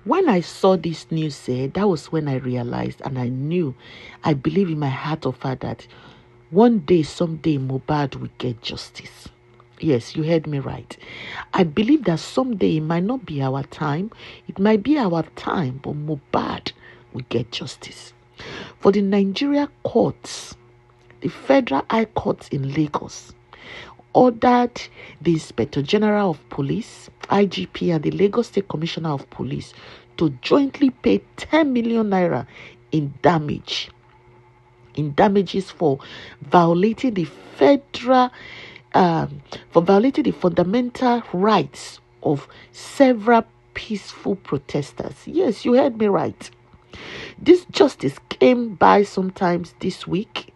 When I saw this news, that was when I realized and I believe in my heart of heart that one day, someday, Mohbad will get justice. Yes, you heard me right. I believe that someday it might not be our time. It might be our time, but Mohbad will get justice. For the Nigeria courts, the Federal High Court in Lagos ordered the Inspector General of Police, IGP, and the Lagos State Commissioner of Police to jointly pay 10 million naira in damages for violating the fundamental rights of several peaceful protesters. Yes, you heard me right. This justice came by sometimes this week,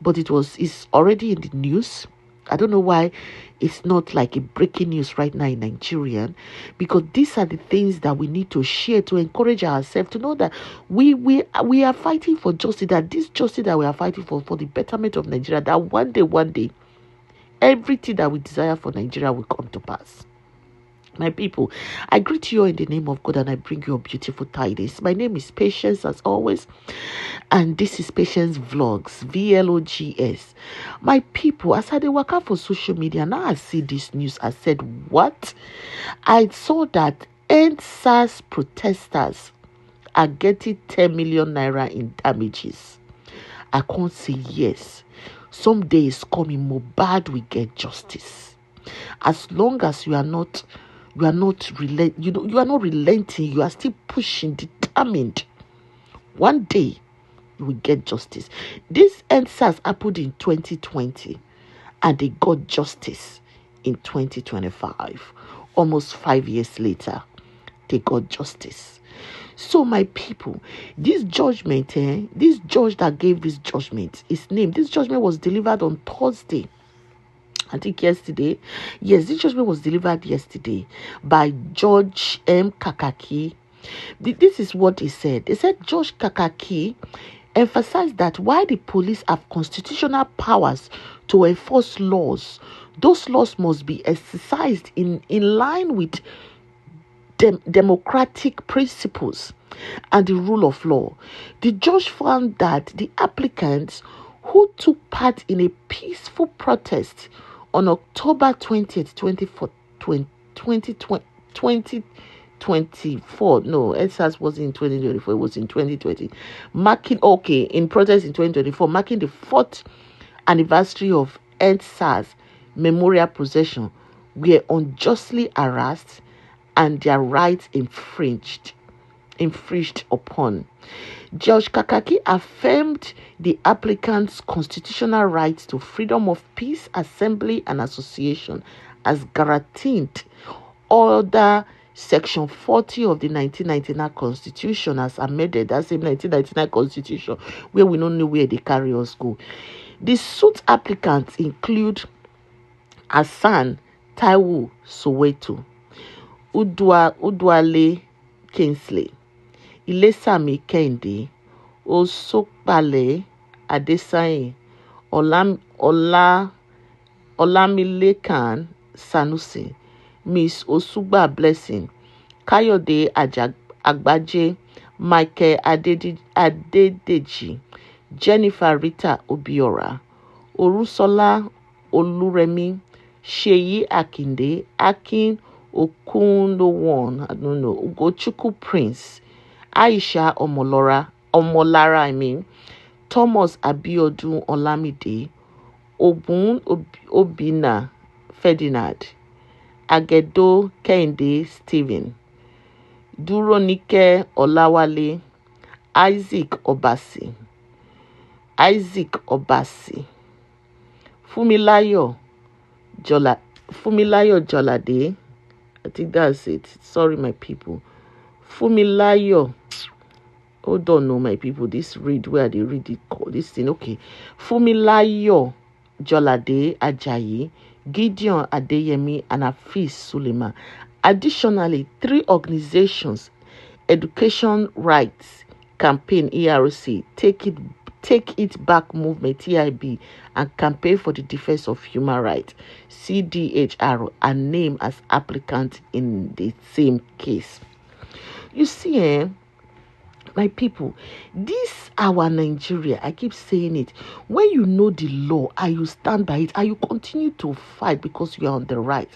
but it's already in the news. I don't know why it's not like a breaking news right now in Nigeria, because these are the things that we need to share to encourage ourselves to know that we are fighting for justice, that this justice that we are fighting for the betterment of Nigeria, that one day, everything that we desire for Nigeria will come to pass. My people, I greet you all in the name of God and I bring you beautiful tidings. My name is Patience as always, and this is Patience Vlogs, VLOGS. My people, as I work out for social media, now I see this news. I said, what? I saw that Endsars protesters are getting 10 million naira in damages. I can't say yes. Someday is coming, Mohbad will get justice. As long as you are not relenting, you are still pushing, determined. One day you will get justice. This Endsars happened in 2020 and they got justice in 2025. Almost 5 years later, they got justice. So my people, this judgment, this judge that gave this judgment, this judgment was delivered on Thursday. I think yesterday. Yes, this judgment was delivered yesterday by Judge M. Kakaki. This is what he said. They said Judge Kakaki emphasized that while the police have constitutional powers to enforce laws, those laws must be exercised in line with democratic principles and the rule of law. The judge found that the applicants who took part in a peaceful protest on October 20th, 2024. No, Endsars wasn't in 2024. It was in 2020. In protest in 2024, marking the 4th anniversary of Endsars memorial procession, were unjustly harassed and their rights infringed upon. Judge Kakaki affirmed the applicant's constitutional rights to freedom of peace, assembly, and association as guaranteed under Section 40 of the 1999 Constitution as amended. That's the 1999 Constitution, where we don't know where they carry us go. The suit applicants include Hassan Taiwo Soweto, Udwale Kingsley, Ilesami Kende, Osopale Adesayin, Olamilekan Sanusi, Miss Osugba Blessing, Kayode Agbaje, Michael Adedeji, Jennifer Rita Obiora, Orusola Oluremi, Sheyi Akinde, Akin Okunlowon, I don't know, Ugochukwu Prince, Aisha Omolara, Thomas Abiodun Olamide, Obun Obina Ferdinand, Agedo Kende Stephen, Duronike Olawale, Isaac Obasi, Fumilayo Jolade, I think that's it. Sorry, my people. Fumilayo. Oh, don't know, my people. This read where they read it. This thing. Okay. Fumilayo Jolade Ajayi, Gideon Adeyemi, and Afis Suleiman. Additionally, 3 organizations, Education Rights Campaign ERC, Take It Back Movement TIB, and Campaign for the Defense of Human Rights CDHR, are named as applicants in the same case. You see, my people, this our Nigeria, I keep saying it. When you know the law and you stand by it and you continue to fight because you are on the right,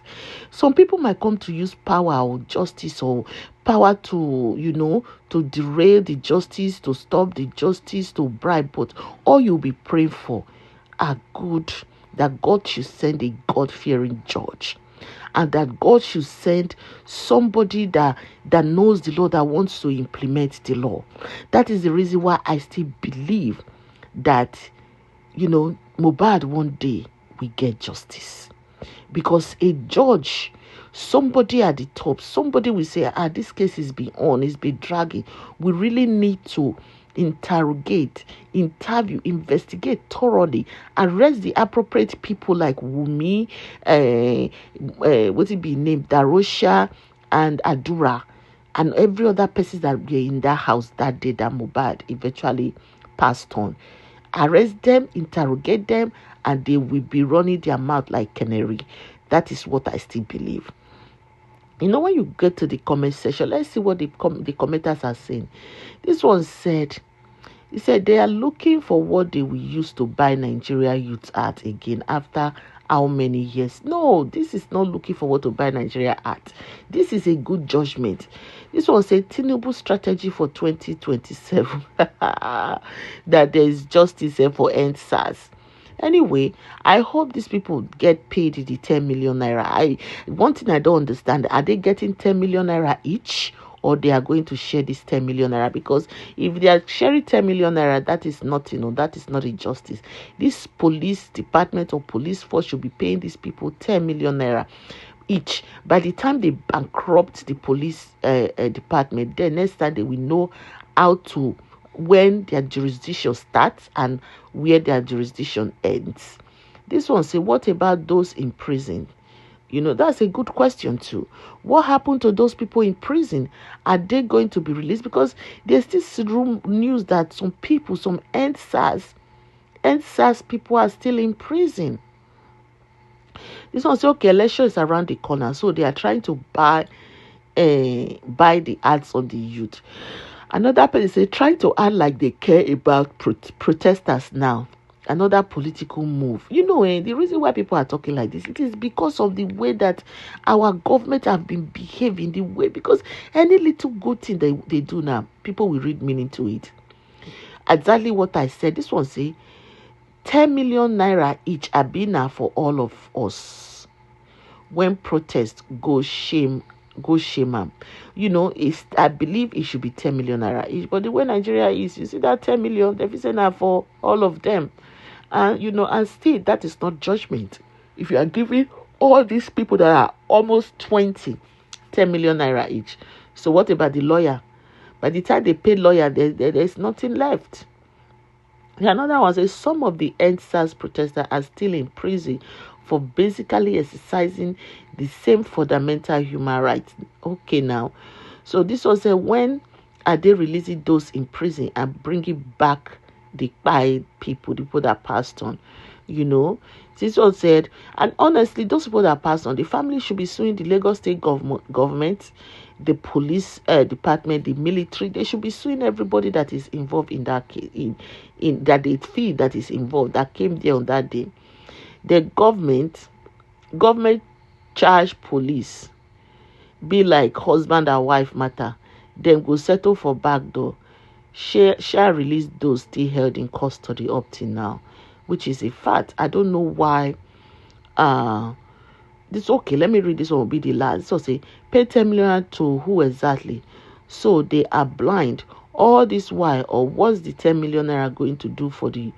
some people might come to use power or justice or power to, to derail the justice, to stop the justice, to bribe, but all you'll be praying for are good, that God should send a God-fearing judge, and that God should send somebody that knows the law, that wants to implement the law. That is the reason why I still believe that, Mohbad one day we get justice. Because a judge, somebody at the top, somebody will say, this case is beyond, it's been dragging. We really need to interrogate, interview, investigate thoroughly, arrest the appropriate people like Wumi, what's it be named, Darosha and Adura, and every other person that were in that house that day that Mohbad eventually passed on. Arrest them, interrogate them, and they will be running their mouth like canary. That is what I still believe. When you get to the comment section, let's see what the commenters are saying. This one said, he said they are looking for what they will use to buy Nigeria youth art again after how many years? No, this is not looking for what to buy Nigeria art. This is a good judgment. This one said Tinubu strategy for 2027 that there is justice for Endsars. Anyway, I hope these people get paid the 10 million naira. One thing I don't understand, are they getting 10 million naira each, or they are going to share this 10 million naira? Because if they are sharing 10 million naira, that is not, that is not a justice. This police department or police force should be paying these people 10 million naira each. By the time they bankrupt the police department, then next time they will know how to, when their jurisdiction starts and where their jurisdiction ends. This one say, what about those in prison? That's a good question too. What happened to those people in prison? Are they going to be released? Because there's this news that some people, some Endsars people are still in prison. This one say, okay, election is around the corner, so they are trying to buy the ads on the youth. Another person say, trying to act like they care about protesters now. Another political move. The reason why people are talking like this, it is because of the way that our government have been behaving, the way, because any little good thing they do now, people will read meaning to it. Exactly what I said. This one say, 10 million naira each are been for all of us. When protest go shame am. I believe it should be 10 million naira each. But the way Nigeria is, you see that 10 million deficit now for all of them. And and still that is not judgment. If you are giving all these people that are almost 10 million naira each. So what about the lawyer? By the time they pay lawyer, there's nothing left. Another one says some of the Endsars protesters are still in prison for basically exercising the same fundamental human rights. Okay, now. So this was when are they releasing those in prison and bringing back the people that passed on? This one said, and honestly, those people that passed on, the family should be suing the Lagos State government, the police department, the military. They should be suing everybody that is involved in that case, in that they feel that is involved, that came there on that day. The government charge police, be like husband and wife matter, then go settle for back door. Shall release those still held in custody up till now, which is a fact. I don't know why. This okay. Let me read this one. Will be the last. So say pay 10 million to who exactly? So they are blind all this while, or what's the 10 million naira going to do for the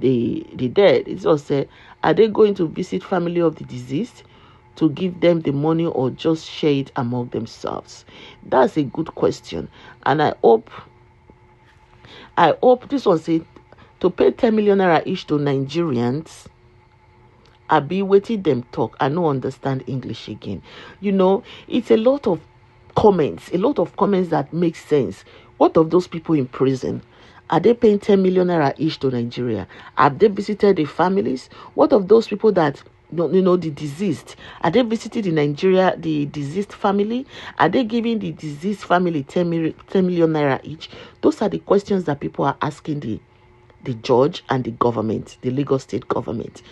dead? It's also, are they going to visit family of the deceased to give them the money, or just share it among themselves? That's a good question, and I hope this one said to pay 10 million naira each to Nigerians. I be waiting them talk. I don't understand English again. It's a lot of comments that make sense. What of those people in prison? Are they paying 10 million naira each to Nigeria? Have they visited the families? What of those people that the deceased? Are they visiting in Nigeria the deceased family? Are they giving the deceased family 10 million naira each? Those are the questions that people are asking the judge and the government, the Lagos state government.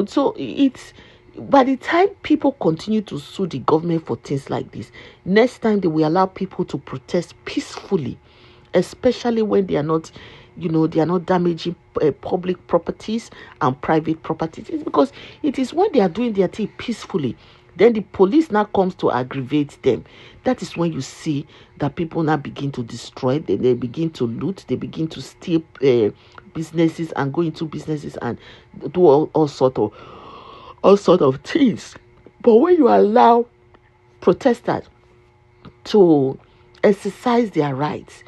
So it's, by the time people continue to sue the government for things like this, next time they will allow people to protest peacefully, especially when they are not, they are not damaging public properties and private properties. It's because it is when they are doing their thing peacefully, then the police now comes to aggravate them. That is when you see that people now begin to destroy, they begin to loot, they begin to steal businesses and go into businesses and do all sort of things. But when you allow protesters to exercise their rights,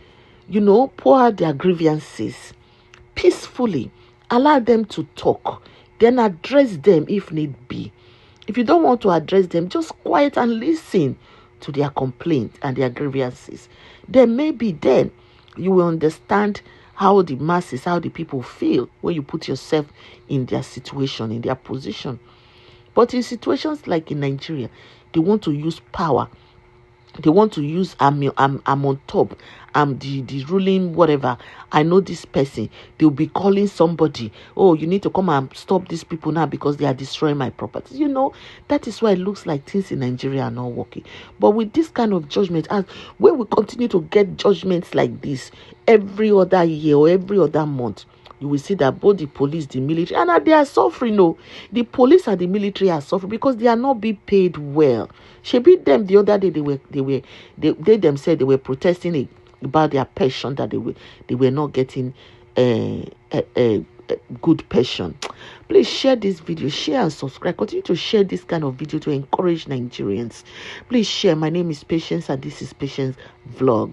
pour out their grievances peacefully, allow them to talk, then address them if need be. If you don't want to address them, just quiet and listen to their complaints and their grievances. Then maybe then you will understand how the masses, how the people feel when you put yourself in their situation, in their position. But in situations like in Nigeria, they want to use power. They want to use, I'm on top, I'm the ruling whatever. I know this person. They'll be calling somebody. Oh, you need to come and stop these people now because they are destroying my properties. That is why it looks like things in Nigeria are not working. But with this kind of judgment, as when we continue to get judgments like this every other year or every other month, you will see that both the police, the military, and they are suffering. No, the police and the military are suffering because they are not being paid well. She beat them the other day. They themselves, they were protesting about their pension, that they were not getting a good pension. Please share this video, share and subscribe. Continue to share this kind of video to encourage Nigerians. Please share. My name is Patience and this is Patience Vlogs.